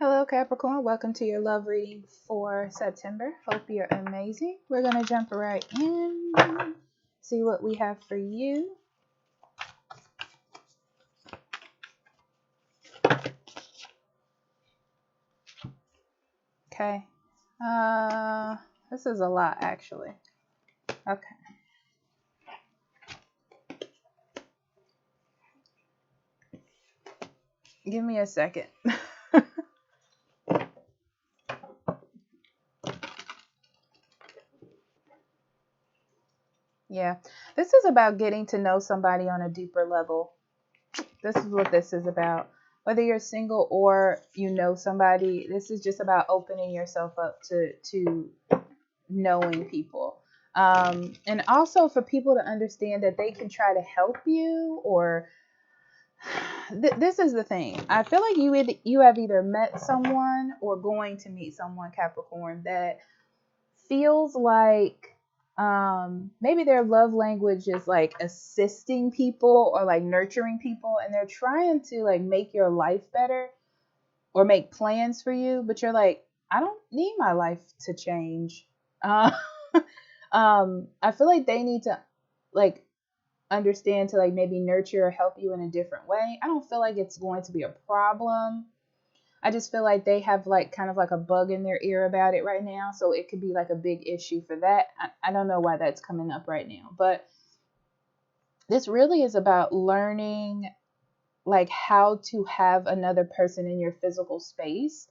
Hello, Capricorn. Welcome to your love reading for September. Hope you're amazing. We're going to jump right in, see what we have for you. Okay. This is a lot, actually. Okay. Give me a second. Yeah. This is about getting to know somebody on a deeper level. This is what this is about. Whether you're single or you know somebody, this is just about opening yourself up to knowing people. And also for people to understand that they can try to help you or this is the thing. I feel like you have either met someone or going to meet someone, Capricorn, that feels like maybe their love language is like assisting people or like nurturing people, and they're trying to like make your life better or make plans for you, but you're like, I don't need my life to change. uh, I feel like they need to like understand to like maybe nurture or help you in a different way. I don't feel like it's going to be a problem. I just feel like they have like kind of like a bug in their ear about it right now. So it could be like a big issue for that. I don't know why that's coming up right now, but this really is about learning like how to have another person in your physical space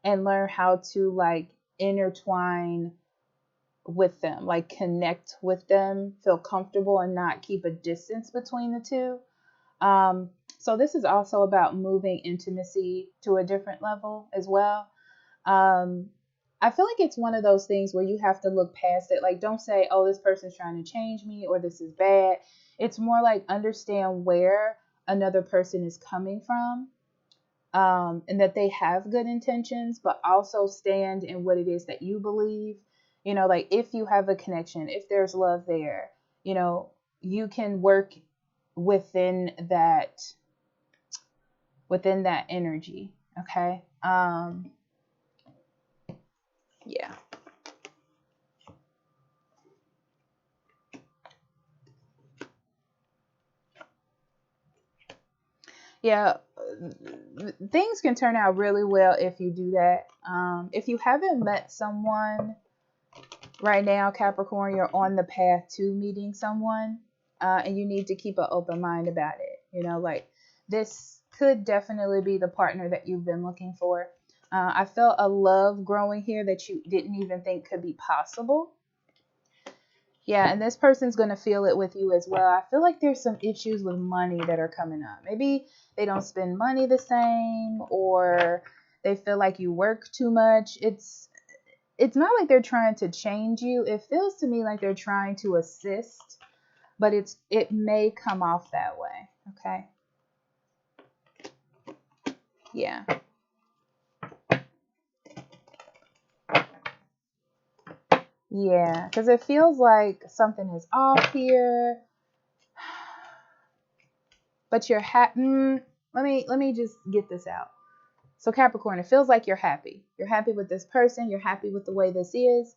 and learn how to like intertwine with them, like connect with them, feel comfortable and not keep a distance between the two. So this is also about moving intimacy to a different level as well. Um, I feel like it's one of those things where you have to look past it. Like, don't say, oh, this person's trying to change me or this is bad. It's more like understand where another person is coming from, and that they have good intentions, but also stand in what it is that you believe. You know, like if you have a connection, if there's love there, you know, you can work within that energy. Okay. Yeah. Yeah, things can turn out really well if you do that. If you haven't met someone right now, Capricorn, you're on the path to meeting someone, and you need to keep an open mind about it. You know, like this could definitely be the partner that you've been looking for. I felt a love growing here that you didn't even think could be possible. Yeah, and this person's going to feel it with you as well. I feel like there's some issues with money that are coming up. Maybe they don't spend money the same, or they feel like you work too much. It's not like they're trying to change you. It feels to me like they're trying to assist, but it may come off that way. Okay? Yeah. Yeah, because it feels like something is off here, but you're happy. Let me just get this out. So Capricorn, it feels like you're happy. You're happy with this person. You're happy with the way this is.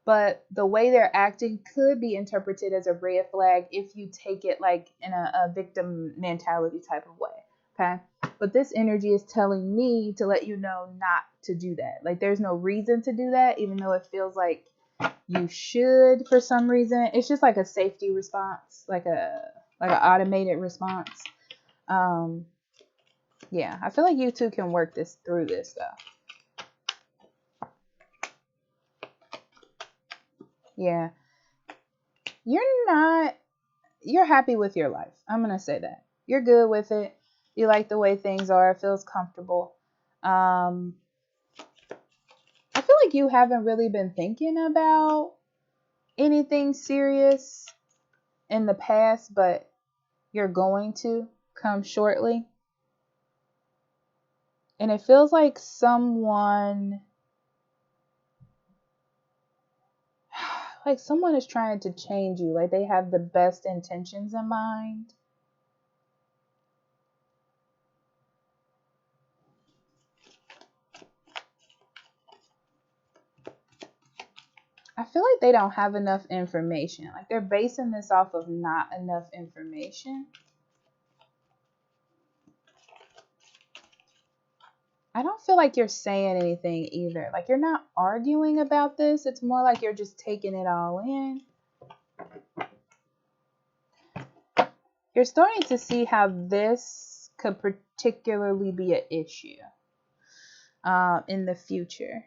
But the way they're acting could be interpreted as a red flag if you take it like in a victim mentality type of way. Okay. But this energy is telling me to let you know not to do that. Like there's no reason to do that, even though it feels like you should for some reason. It's just like a safety response, like an automated response. Um, yeah, I feel like you two can work this through this though. Yeah. You're happy with your life. I'm going to say that. You're good with it. You like the way things are. It feels comfortable. I feel like you haven't really been thinking about anything serious in the past, but you're going to come shortly. And it feels like someone is trying to change you. Like they have the best intentions in mind. I feel like they don't have enough information. Like they're basing this off of not enough information. I don't feel like you're saying anything either. Like you're not arguing about this. It's more like you're just taking it all in. You're starting to see how this could particularly be an issue in the future.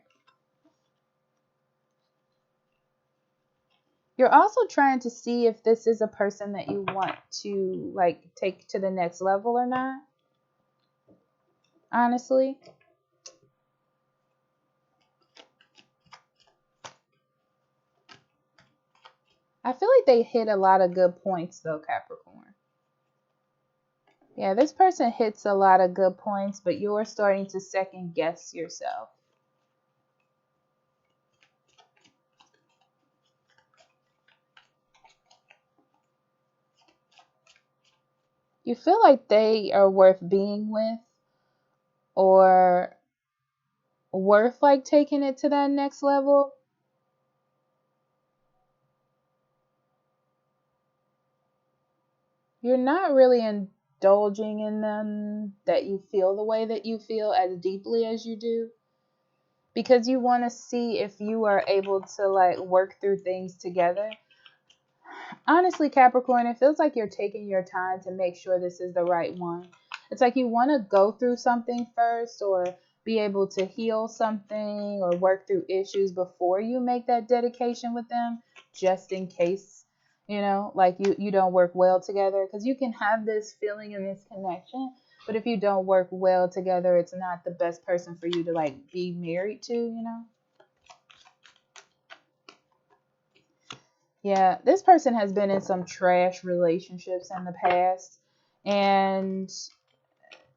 You're also trying to see if this is a person that you want to like take to the next level or not. Honestly. I feel like they hit a lot of good points though, Capricorn. Yeah, this person hits a lot of good points, but you're starting to second guess yourself. You feel like they are worth being with or worth like taking it to that next level. You're not really indulging in them that you feel the way that you feel as deeply as you do, because you want to see if you are able to like work through things together. Honestly, Capricorn, it feels like you're taking your time to make sure this is the right one. It's like you want to go through something first or be able to heal something or work through issues before you make that dedication with them, just in case, like you don't work well together. Because you can have this feeling and this connection, but if you don't work well together, it's not the best person for you to like be married to. Yeah, this person has been in some trash relationships in the past, and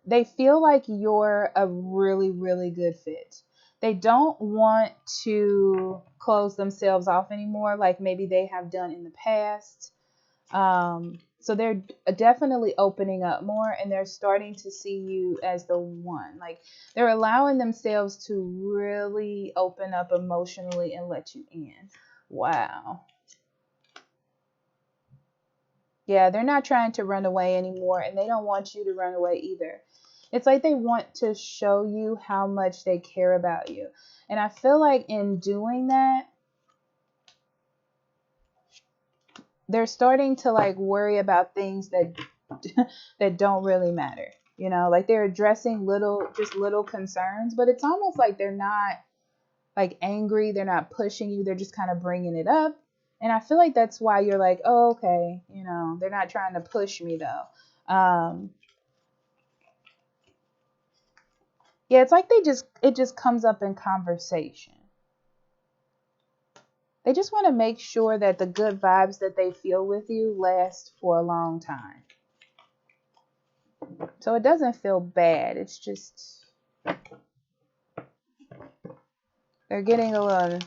they feel like you're a really, really good fit. They don't want to close themselves off anymore, like maybe they have done in the past. So they're definitely opening up more, and they're starting to see you as the one. Like they're allowing themselves to really open up emotionally and let you in. Wow. Yeah, they're not trying to run away anymore, and they don't want you to run away either. It's like they want to show you how much they care about you. And I feel like in doing that, they're starting to like worry about things that that don't really matter. Like they're addressing little concerns, but it's almost like they're not like angry, they're not pushing you, they're just kind of bringing it up. And I feel like that's why you're like, oh, okay, they're not trying to push me though. Yeah, it's like it just comes up in conversation. They just want to make sure that the good vibes that they feel with you last for a long time. So it doesn't feel bad. It's just they're getting a little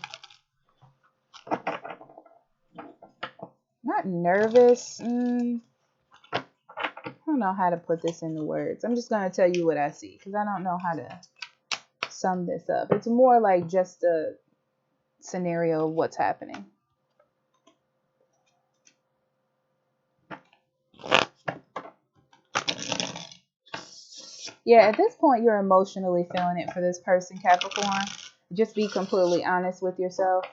not nervous. I don't know how to put this into words. I'm just going to tell you what I see because I don't know how to sum this up. It's more like just a scenario of what's happening. Yeah, at this point, you're emotionally feeling it for this person, Capricorn. Just be completely honest with yourself.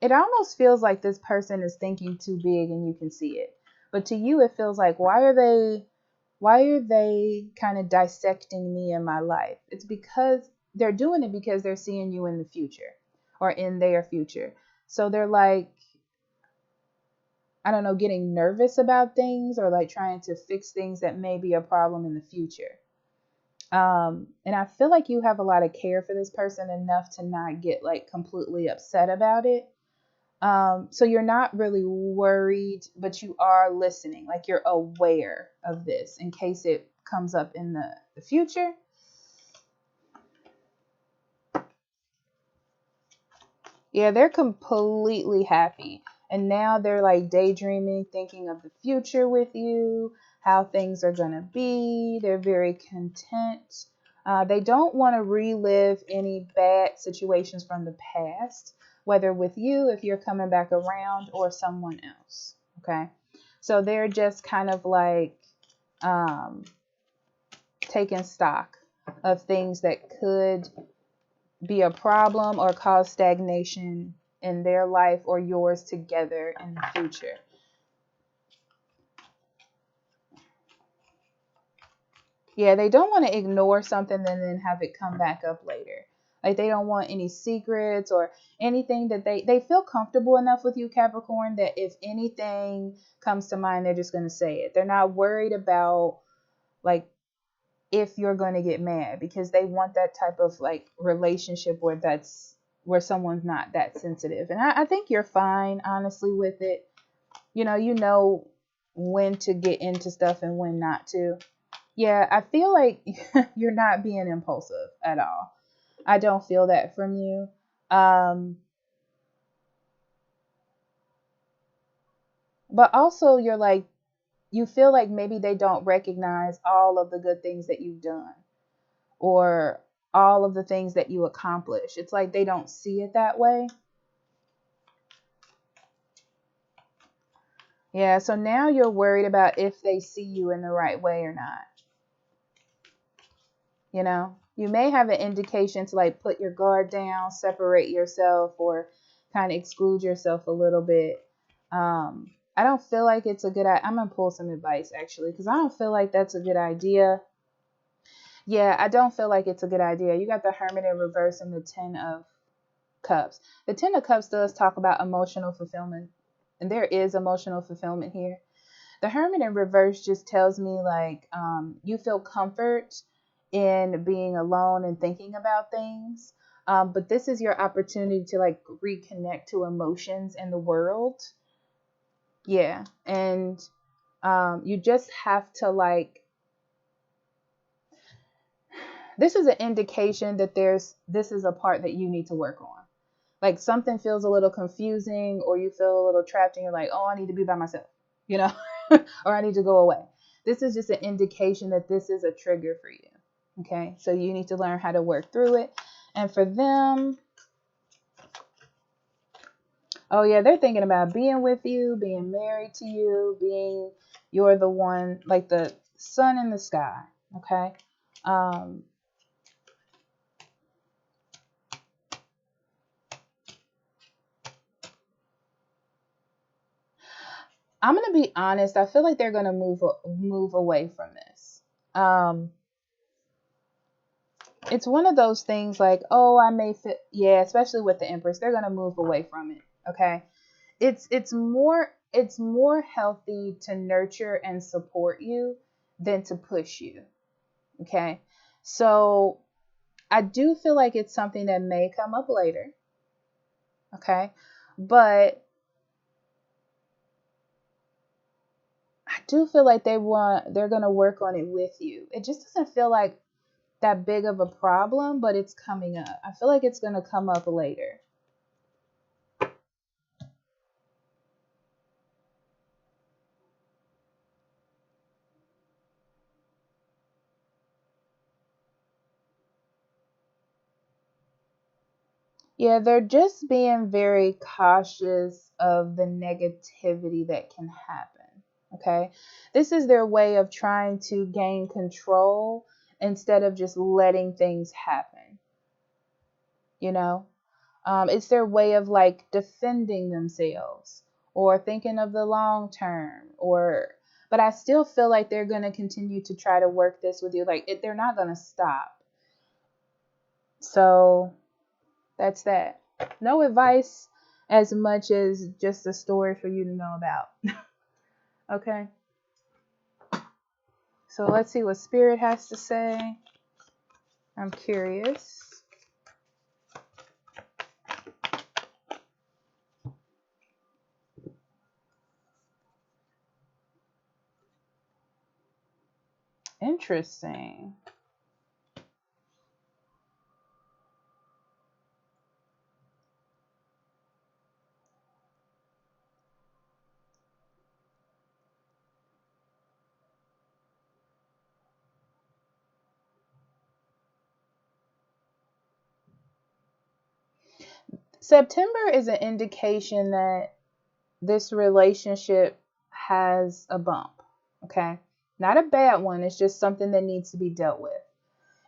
It almost feels like this person is thinking too big and you can see it. But to you, it feels like, why are they kind of dissecting me in my life? It's because they're doing it because they're seeing you in the future or in their future. So they're like, I don't know, getting nervous about things or like trying to fix things that may be a problem in the future. And I feel like you have a lot of care for this person enough to not get like completely upset about it. So you're not really worried, but you are listening. Like you're aware of this in case it comes up in the future. Yeah, they're completely happy. And now they're like daydreaming, thinking of the future with you, how things are going to be. They're very content. They don't want to relive any bad situations from the past, whether with you, if you're coming back around, or someone else. Okay. So they're just kind of like um, taking stock of things that could be a problem or cause stagnation in their life or yours together in the future. Yeah, they don't want to ignore something and then have it come back up later. Like they don't want any secrets or anything that they feel comfortable enough with you, Capricorn, that if anything comes to mind, they're just going to say it. They're not worried about like if you're going to get mad, because they want that type of like relationship where someone's not that sensitive. And I think you're fine, honestly, with it. You know when to get into stuff and when not to. Yeah, I feel like you're not being impulsive at all. I don't feel that from you. Um, but also, you feel like maybe they don't recognize all of the good things that you've done or all of the things that you accomplish. It's like they don't see it that way. Yeah, so now you're worried about if they see you in the right way or not. You may have an indication to like put your guard down, separate yourself, or kind of exclude yourself a little bit. I don't feel like it's a good idea. I'm gonna pull some advice actually, because I don't feel like that's a good idea. Yeah, I don't feel like it's a good idea. You got the Hermit in reverse and the Ten of Cups. The Ten of Cups does talk about emotional fulfillment, and there is emotional fulfillment here. The Hermit in reverse just tells me like you feel comfort in being alone and thinking about things. But this is your opportunity to like reconnect to emotions in the world. Yeah. And you just have to like, this is an indication that this is a part that you need to work on. Like something feels a little confusing or you feel a little trapped and you're like, oh, I need to be by myself, you know, or I need to go away. This is just an indication that this is a trigger for you. Okay. So you need to learn how to work through it. And for them, oh yeah, they're thinking about being with you, being married to you, you're the one, like the sun in the sky. Okay. Um, I'm gonna be honest. I feel like they're gonna move away from this. Um, it's one of those things like, oh, I may fit. Yeah, especially with the Empress, they're gonna move away from it. Okay, it's more healthy to nurture and support you than to push you. Okay, so I do feel like it's something that may come up later. Okay, but I do feel like they're gonna work on it with you. It just doesn't feel like that big of a problem, but it's coming up. I feel like it's going to come up later. Yeah, they're just being very cautious of the negativity that can happen. Okay. This is their way of trying to gain control instead of just letting things happen. You know, it's their way of like defending themselves or thinking of the long term but I still feel like they're going to continue to try to work this with you. Like they're not going to stop. So that's that. No advice as much as just a story for you to know about. Okay. So let's see what Spirit has to say. I'm curious. Interesting. September is an indication that this relationship has a bump. Okay. Not a bad one. It's just something that needs to be dealt with.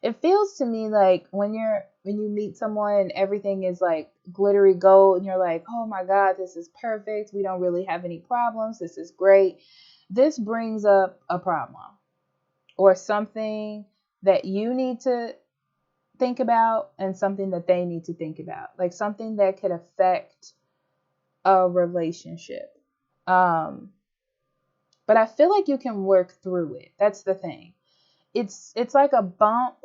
It feels to me like when you meet someone and everything is like glittery gold and you're like, oh my God, this is perfect. We don't really have any problems. This is great. This brings up a problem or something that you need to think about and something that they need to think about. Like something that could affect a relationship. Um, but I feel like you can work through it. That's the thing. It's like a bump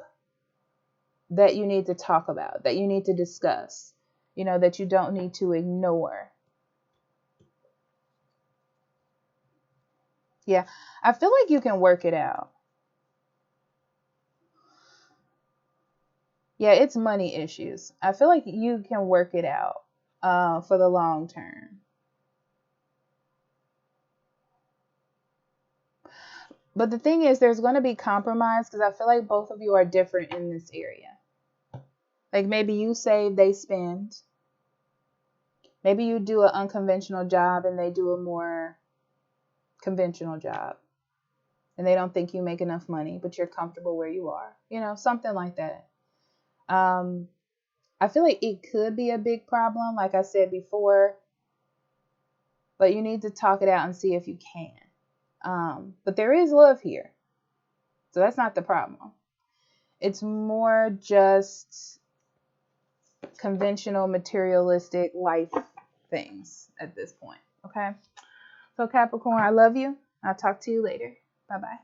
that you need to talk about, that you need to discuss, that you don't need to ignore. Yeah, I feel like you can work it out. Yeah, it's money issues. I feel like you can work it out for the long term. But the thing is, there's going to be compromise because I feel like both of you are different in this area. Like maybe you save, they spend. Maybe you do an unconventional job and they do a more conventional job. And they don't think you make enough money, but you're comfortable where you are. Something like that. I feel like it could be a big problem, like I said before, but you need to talk it out and see if you can. But there is love here. So that's not the problem. It's more just conventional, materialistic life things at this point. Okay. So Capricorn, I love you. I'll talk to you later. Bye bye.